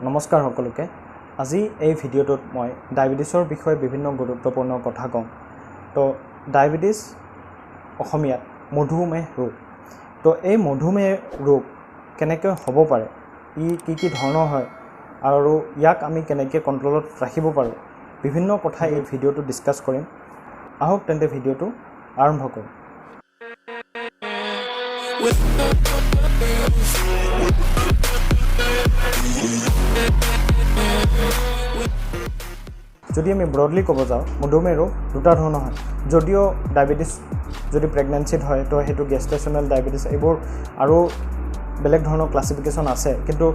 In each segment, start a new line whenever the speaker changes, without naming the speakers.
নমস্কাৰ সকলোকে আজি এই ভিডিঅ'টোত মই ডায়াবেটিছৰ বিষয়ে বিভিন্ন গুৰুত্বপূৰ্ণ কথা কম তো ডায়াবেটিছ অসমীয়াত মধুমেহ ৰোগ তো এই মধুমেহ ৰোগ কেনেকৈ হ'ব পাৰে ই কি ধৰণৰ হয় আৰু ইয়াক আমি কেনেকৈ কন্ট্ৰলত ৰাখিব পাৰোঁ বিভিন্ন কথা এই ভিডিঅ'টো ডিসকাস কৰিম আহক তেন্তে ভিডিঅ'টো আৰম্ভ কৰোঁ যদি আমি ব্ৰডলি ক'ব যাওঁ মধুমেহ ৰোগ দুটা ধৰণৰ হয় যদিও ডায়াবেটিছ যদি প্ৰেগনেন্সিত হয় তো হেতু গেষ্টেচনেল ডায়াবেটিছ এইবোৰ আৰু বেলেগ ধৰণৰ ক্লাসিফিকেশন আছে কিন্তু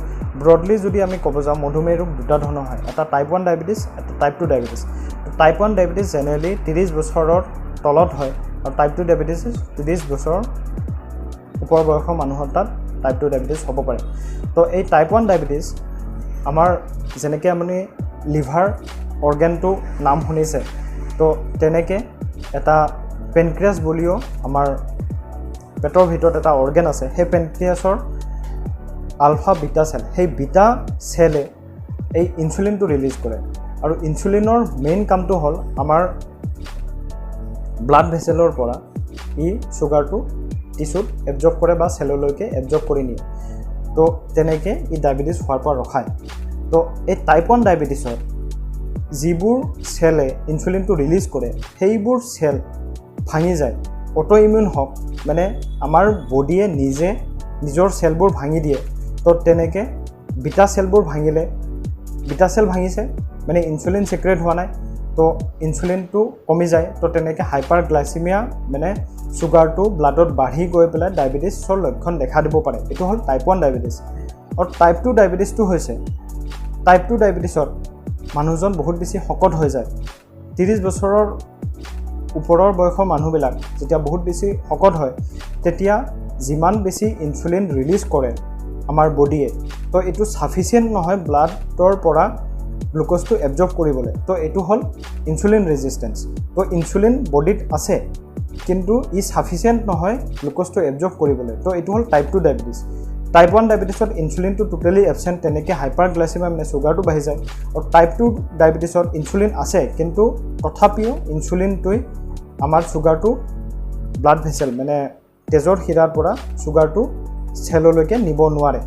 ব্ৰডলি যদি আমি ক'ব যাওঁ মধুমেহ ৰোগ দুটা ধৰণৰ হয় এটা টাইপ 1 ডায়াবেটিছ এটা type 2 diabetes type 1 diabetes generally 30 বছৰৰ তলত হয় আৰু টাইপ 2 ডায়াবেটিছ 30 বছৰৰ ওপৰ বয়সৰ মানুহৰ তাত টাইপ 2 ডায়াবেটিছ হ'ব পাৰে তো এই টাইপ 1 ডায়াবেটিছ আমাৰ যেনেকৈ আমি লিভাৰ অৰ্গেনটো নাম শুনিছে তো তেনেকৈ এটা পেনক্ৰিয়াছ বুলিও আমাৰ পেটৰ ভিতৰত এটা অৰ্গেন আছে সেই পেনক্ৰিয়াছৰ আলফা বিটা সেল সেই বিটা সেলে এই ইনসুলিনটো ৰিলিজ কৰে আৰু ইনসুলিনৰ মেইন কামটো হ'ল আমাৰ ব্লাড ভেসেলৰ পৰা ই সুগাৰটো টিস্যুত এবজৰ্ব কৰে বা সেললৈকে এবজৰ্ব কৰি নিয়ে তো তেনেকৈ ই ডায়াবেটিছ হোৱাৰ পৰা ৰখায় তো এই টাইপ 1 ডায়াবেটিছৰ যিবোৰ সেলে ইনসুলিনটো ৰিলিজ কৰে সেইবোৰ সেল ভাঙি যায় অটো ইমিউন হওক মানে আমাৰ বডিয়ে নিজে নিজৰ সেলবোৰ ভাঙি দিয়ে তো তেনেকৈ বিটা সেলবোৰ ভাঙিলে বিটা সেল ভাঙিছে মানে ইনসুলিন সিক্ৰেট হোৱা নাই তো ইনসুলিনটো কমি যায় তো তেনেকৈ হাইপাৰগ্লাইসেমিয়া মানে সুগাৰটো ব্লাডত বাঢ়ি গৈ পেলাই ডায়াবেটিছৰ লক্ষণ দেখা দিব পাৰে এটো হ'ল টাইপ 1 ডায়াবেটিছ আৰু টাইপ 2 ডায়াবেটিছটো হৈছে টাইপ 2 ডায়াবেটিছত মানুহজন বহুত বেছি শকত হৈ যায় 30 বছৰৰ ওপৰৰ বয়সৰ মানুহবিলাক যেতিয়া বহুত বেছি শকত হয় তেতিয়া যিমান বেছি ইনসুলিন ৰিলিজ কৰে আমাৰ বডিয়ে তো এটো সাফিসিয়েন্ট নহয় ব্লাডৰ পৰা গ্লুকোজটো এবজৰ্ব কৰিবলৈ তো এটো হ'ল ইনসুলিন ৰেজিস্ট্যান্স তো ইনসুলিন বডিত আছে কিন্তু ই সাফিসিয়েন্ট নহয় গ্লুকোজটো এবজৰ্ব কৰিবলৈ তো এটো হ'ল টাইপ 2 ডায়াবেটিছ টাইপ 1 ডায়াবেটিছত ইনসুলিনটো টোটালি এবসেন্ট তেনেকৈ হাইপাৰগ্লাইসেমিয়া মানে সুগাৰটো বাঢ়ি যায় আৰু টাইপ 2 ডায়াবেটিছত ইনসুলিন আছে কিন্তু তথাপিও ইনসুলিনটোই আমাৰ সুগাৰটো ব্লাড ভেসেল মানে তেজৰ শিৰাৰ পৰা সুগাৰটো সেললৈকে নিব নোৱাৰে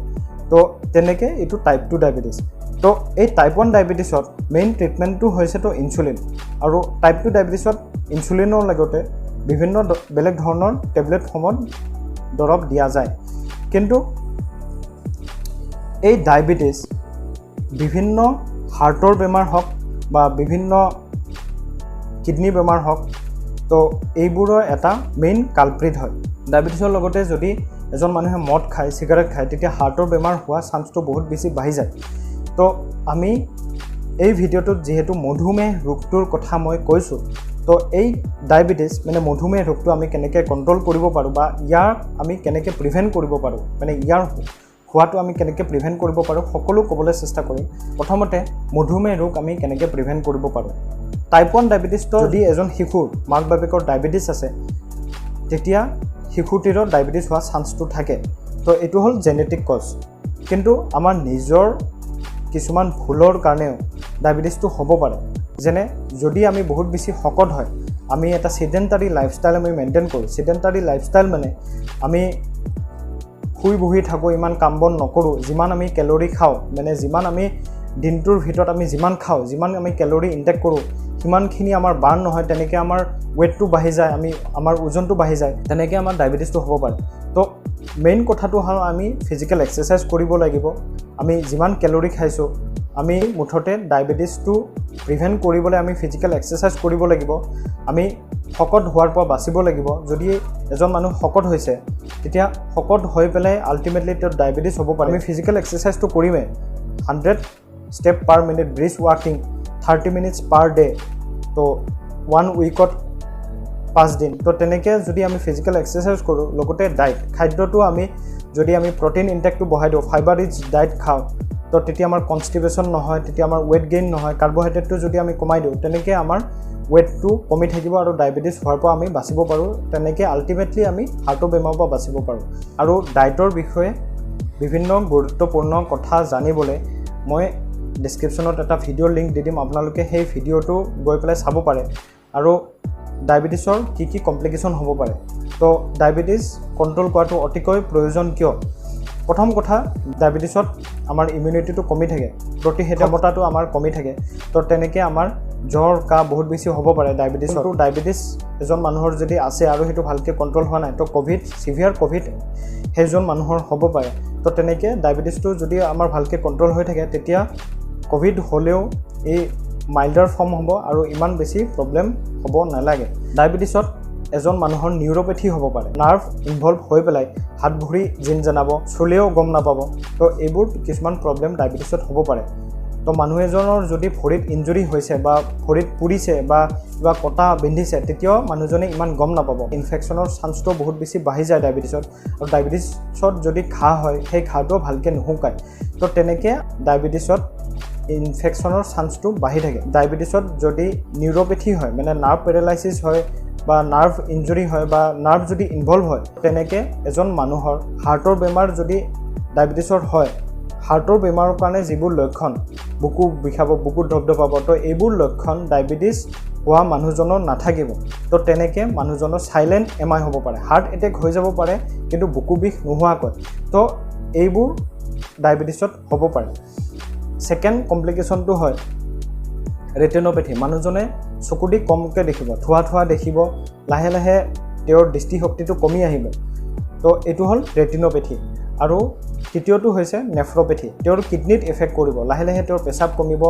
তো তেনেকৈ এটো টাইপ 2 ডায়াবেটিছ তো এই টাইপ 1 ডায়াবেটিছত মেইন ট্ৰিটমেন্টটো হৈছে তো ইনসুলিন আৰু টাইপ 2 ডায়াবেটিছত ইনসুলিনৰ লগতে বিভিন্ন বেলেগ ধৰণৰ টেবলেট ফৰ্মত দৰৱ দিয়া যায় কিন্তু এই ডায়াবেটিছ বিভিন্ন হাৰ্টৰ বেমাৰ হওক বা বিভিন্ন কিডনি বেমাৰ হওক তো এইবোৰৰ এটা মেইন কালপ্ৰিট হয় ডায়াবেটিছৰ লগতে যদি এজন মানুহে মদ খায় সিগাৰেট খায় তেতিয়া হাৰ্টৰ বেমাৰ হোৱা চান্সটো বহুত বেছি বাঢ়ি যায় তো আমি এই ভিডিঅ'টোত যেহেতু মধুমেহ ৰোগটোৰ কথা মই কৈছোঁ তো এই ডায়াবেটিছ মানে মধুমেহ ৰোগটো আমি কেনেকৈ কন্ট্ৰল কৰিব পাৰোঁ বা ইয়াক আমি কেনেকৈ প্ৰিভেন্ট কৰিব পাৰোঁ মানে ইয়াৰ হোৱাটো আমি কেনেকৈ প্ৰিভেন্ট কৰিব পাৰোঁ সকলো ক'বলৈ চেষ্টা কৰিম প্ৰথমতে মধুমেহ ৰোগ আমি কেনেকৈ প্ৰিভেন্ট কৰিব পাৰোঁ টাইপ 1 ডায়াবেটিছটো যদি এজন শিশুৰ মাক বাপেকৰ ডায়াবেটিছ আছে তেতিয়া শিশুটিৰ ডায়াবেটিছ হোৱা চান্সটো থাকে তো এটো হ'ল জেনেটিক কজ কিন্তু আমাৰ নিজৰ কিছুমান ভুলৰ কাৰণেও ডায়াবেটিছটো হ'ব পাৰে যেনে যদি আমি বহুত বেছি শকত হয় আমি এটা সেডেন্টাৰী লাইফষ্টাইল আমি মেইনটেইন কৰোঁ সেডেন্টাৰী লাইফষ্টাইল মানে আমি শুই বহি থাকোঁ ইমান কাম বন নকৰোঁ যিমান আমি ক্যালোৰি খাওঁ মানে যিমান আমি দিনটোৰ ভিতৰত আমি যিমান খাওঁ যিমান আমি ক্যালোৰি ইনটেক কৰোঁ সিমানখিনি আমাৰ বাৰ্ন নহয় তেনেকৈ আমাৰ ওয়েটটো বাঢ়ি যায় আমি আমাৰ ওজনটো বাঢ়ি যায় তেনেকৈ আমাৰ ডায়াবেটিছটো হ'ব পাৰে তো মেইন কথাটো হ'ল আমি ফিজিক্যাল এক্সাৰসাইজ কৰিব লাগিব আমি যিমান ক্যালোৰি খাইছোঁ আমি মুঠতে ডায়াবেটিছটো প্ৰিভেন্ট কৰিবলৈ আমি ফিজিক্যাল এক্সাৰসাইজ কৰিব লাগিব আমি শকত হোৱাৰ পৰা বাচিব লাগিব যদি এজন মানুহ শকত হৈছে তেতিয়া শকত হৈ পেলাই আলটিমেটলি তেওঁৰ ডায়াবেটিছ হ'ব পাৰে আমি ফিজিক্যাল এক্সাৰসাইজটো কৰিমে 100 স্টেপ পাৰ মিনিট ব্ৰিজ ৱাকিং 30 মিনিটছ পাৰ ডে তো 1 উইকত 5 দিন তো তেনেকৈ যদি আমি ফিজিক্যাল এক্সাৰসাইজ কৰোঁ লগতে ডায়েট খাদ্যটো আমি যদি আমি প্ৰটিন ইনটেকটো বঢ়াই দিওঁ ফাইবাৰ ৰিচ ডায়েট খাওঁ তো তেতিয়া আমাৰ কনষ্টিপেশ্যন নহয় তেতিয়া আমাৰ ওয়েট গেইন নহয় কাৰ্বহাইড্ৰেটটো যদি আমি কমাই দিওঁ তেনেকৈ আমাৰ ওয়েটটো কমি থাকিব আৰু ডায়াবেটিছ হোৱাৰ পৰা আমি বাচিব পাৰোঁ তেনেকৈ আলটিমেটলি আমি হাৰ্টৰ বেমাৰৰ পৰা বাচিব পাৰোঁ আৰু ডায়েটৰ বিষয়ে বিভিন্ন গুৰুত্বপূৰ্ণ কথা জানিবলৈ মই ডেছক্ৰিপশ্যনত এটা ভিডিঅ'ৰ লিংক দি দিম, আপোনালোকে সেই ভিডিঅ'টো গৈ পেলাই চাব পাৰে আৰু ডায়েবেটিছৰ কি কমপ্লিকেশ্যন হ'ব পাৰে। তো ডায়েবেটিছ কণ্ট্ৰল কৰাটো অতিকৈ প্ৰয়োজন। কিয়? প্ৰথম কথা, ডায়েবেটিছত আমাৰ ইমিউনিটিটো কমি থাকে, প্ৰতিষেধকতাটো আমাৰ কমি থাকে। তো তেনেকৈ আমাৰ জ্বৰ কাহ বহুত বেছি হ'ব পাৰে ডায়েবেটিছতো। ডায়েবেটিছ এজন মানুহৰ যদি আছে আৰু সেইটো ভালকৈ কণ্ট্ৰল হোৱা নাই, তো ছিভিয়াৰ ক'ভিড সেইজন মানুহৰ হ'ব পাৰে। তো তেনেকৈ ডায়েবেটিছটো যদি আমাৰ ভালকৈ কণ্ট্ৰল হৈ থাকে, তেতিয়া ক'ভিড হ'লেও এই মাইল্ডাৰ ফৰ্ম হ'ব আৰু ইমান বেছি প্ৰব্লেম হ'ব নালাগে। ডায়েবেটিছত এজন মানুহৰ নিউৰ'পেথি হ'ব পাৰে, নাৰ্ভ ইনভলভ হৈ পেলাই হাত ভৰি জিন জনাব, চুলেও গম নাপাব। তো এইবোৰ কিছুমান প্ৰব্লেম ডায়েবেটিছত হ'ব পাৰে। তো মানুহ এজনৰ যদি ভৰিত ইঞ্জুৰি হৈছে বা ভৰিত পুৰিছে বা কিবা কটা বিন্ধিছে, তেতিয়াও মানুহজনে ইমান গম নাপাব। ইনফেকশ্যনৰ চান্সটো বহুত বেছি বাঢ়ি যায় ডায়েবেটিছত, আৰু ডায়েবেটিছত যদি ঘাঁ হয়, সেই ঘাঁটো ভালকৈ নুশুকায়। তো তেনেকৈ ডায়েবেটিছত ইনফেকশ্যনৰ চান্সটো বাঢ়ি থাকে। ডায়েবেটিছত যদি নিউৰ'পেথি হয়, মানে নাৰ্ভ পেৰালাইচিছ হয় বা নাৰ্ভ ইঞ্জুৰি হয় বা নাৰ্ভ যদি ইনভলভ হয়, তেনেকৈ এজন মানুহৰ হাৰ্টৰ বেমাৰ যদি ডায়েবেটিছৰ হয়, হাৰ্টৰ বেমাৰৰ কাৰণে যিবোৰ লক্ষণ, বুকু বিষাব, বুকুত ধপধপাব, তো এইবোৰ লক্ষণ ডায়েবেটিছ হোৱা মানুহজনৰ নাথাকিব। তো তেনেকৈ মানুহজনৰ চাইলেণ্ট MI হ'ব পাৰে, হাৰ্ট এটেক হৈ যাব পাৰে, কিন্তু বুকু বিষ নোহোৱাকৈ। তো এইবোৰ ডায়েবেটিছত হ'ব পাৰে। ছেকেণ্ড কমপ্লিকেশ্যনটো হয় ৰেটিনোপেথি। মানুহজনে চকু দি কমকৈ দেখিব, ধোঁৱা দেখিব, লাহে লাহে তেওঁৰ দৃষ্টিশক্তিটো কমি আহিব। তো এইটো হ'ল ৰেটিনোপেথি। আৰু তৃতীয়টো হৈছে নেফ্ৰ'পেথি। তেওঁৰ কিডনীত এফেক্ট কৰিব, লাহে লাহে তেওঁৰ পেচাব কমিব,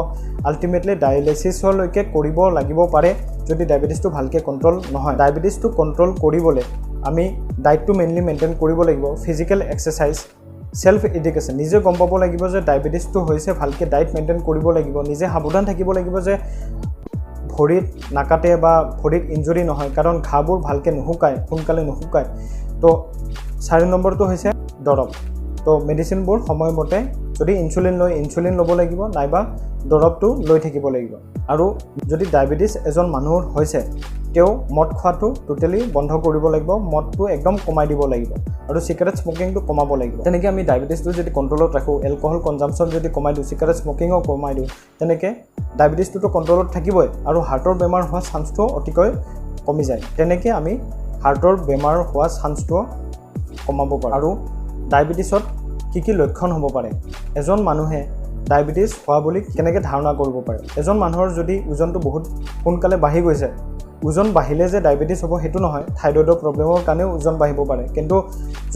আল্টিমেটলি ডায়েলাইচিছলৈকে কৰিব লাগিব পাৰে যদি ডায়েবেটিছটো ভালকৈ কণ্ট্ৰল নহয়। ডায়েবেটিছটো কণ্ট্ৰল কৰিবলৈ আমি ডায়েটটো মেইনলি মেইনটেইন কৰিব লাগিব, ফিজিকেল এক্সাৰচাইজ, সেলফ এডুকেশ্যন। নিজে গম পাব লাগিব যে ডায়েবেটিছটো হৈছে, ভালকৈ ডায়েট মেইনটেইন কৰিব লাগিব, নিজে সাৱধান থাকিব লাগিব যে ভৰিত নাকাটে বা ভৰিত ইঞ্জুৰি নহয়, কাৰণ ঘাঁবোৰ ভালকৈ নুশুকায়, সোনকালে নুশুকায়। তো 4 নম্বৰটো হৈছে দৰৱ। তো মেডিচিনবোৰ সময়মতে, যদি ইনচুলিন লয় ইনচুলিন ল'ব লাগিব, নাইবা দৰৱটো লৈ থাকিব লাগিব। আৰু যদি ডায়েবেটিছ এজন মানুহৰ হৈছে, তেওঁ মদ খোৱাটো টোটেলি বন্ধ কৰিব লাগিব, মদটো একদম কমাই দিব লাগিব, আৰু চিগাৰেট স্মকিংটো কমাব লাগিব। তেনেকৈ আমি ডায়েবেটিছটো যদি কণ্ট্ৰলত ৰাখোঁ, এলকহল কনজাম্পশ্যন যদি কমাই দিওঁ, চিগাৰেট স্মকিঙো কমাই দিওঁ, তেনেকৈ ডায়েবেটিছটোতো কণ্ট্ৰলত থাকিবই, আৰু হাৰ্টৰ বেমাৰ হোৱা চান্সটো অতিকৈ কমি যায়। তেনেকৈ আমি হাৰ্টৰ বেমাৰ হোৱা চান্সটো কমাব পাৰোঁ। আৰু ডায়েবেটিছত কি লক্ষণ হ'ব পাৰে, এজন মানুহে ডায়েবেটিছ হোৱা বুলি কেনেকৈ ধাৰণা কৰিব পাৰে। এজন মানুহৰ যদি ওজনটো বহুত সোনকালে বাঢ়ি গৈছে, ওজন বাঢ়িলে যে ডায়েবেটিছ হ'ব সেইটো নহয়, থাইৰয়ডৰ প্ৰব্লেমৰ কাৰণেও ওজন বাঢ়িব পাৰে। কিন্তু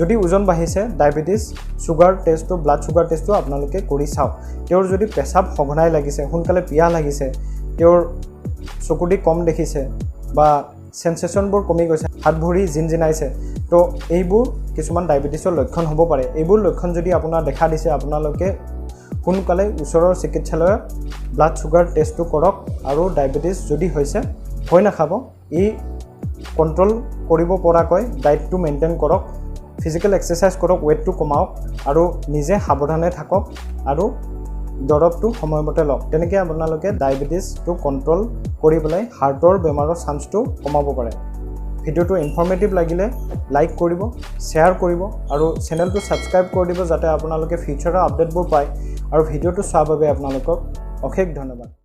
যদি ওজন বাঢ়িছে, ডায়েবেটিছ ছুগাৰ টেষ্টটো, ব্লাড ছুগাৰ টেষ্টটো আপোনালোকে কৰি চাওক। তেওঁৰ যদি পেচাব সঘনাই লাগিছে, সোনকালে পিয়াহ লাগিছে, তেওঁৰ চকু দি কম দেখিছে বা চেনচেশ্যনবোৰ কমি গৈছে, হাত ভৰি জিনজিনাইছে, তো এইবোৰ কিছুমান ডায়েবেটিছৰ লক্ষণ হ'ব পাৰে। এইবোৰ লক্ষণ যদি আপোনাৰ দেখা দিছে, আপোনালোকে সোনকালে ওচৰৰ চিকিৎসালয়ত ব্লাড ছুগাৰ টেষ্টটো কৰক। আৰু ডায়েবেটিছ যদি হৈছে, ভয় নাখাব, ই কণ্ট্ৰল কৰিব পৰাকৈ ডায়েটটো মেইনটেইন কৰক, ফিজিকেল এক্সাৰচাইজ কৰক, ৱেইটটো কমাওক, আৰু নিজে সাৱধানে থাকক, আৰু দৰৱটো সময়মতে লওক। তেনেকৈ আপোনালোকে ডায়েবেটিছটো কণ্ট্ৰল কৰি পেলাই হাৰ্টৰ বেমাৰৰ চান্সটো কমাব পাৰে। ভিডিঅ'টো ইনফৰ্মেটিভ লাগিলে লাইক কৰিব, শ্বেয়াৰ কৰিব, আৰু চেনেলটো ছাবস্ক্ৰাইব কৰি দিব, যাতে আপোনালোকে ফিউচাৰৰ আপডেটবোৰ পায়। আৰু ভিডিঅ'টো চোৱাৰ বাবে আপোনালোকক অশেষ ধন্যবাদ।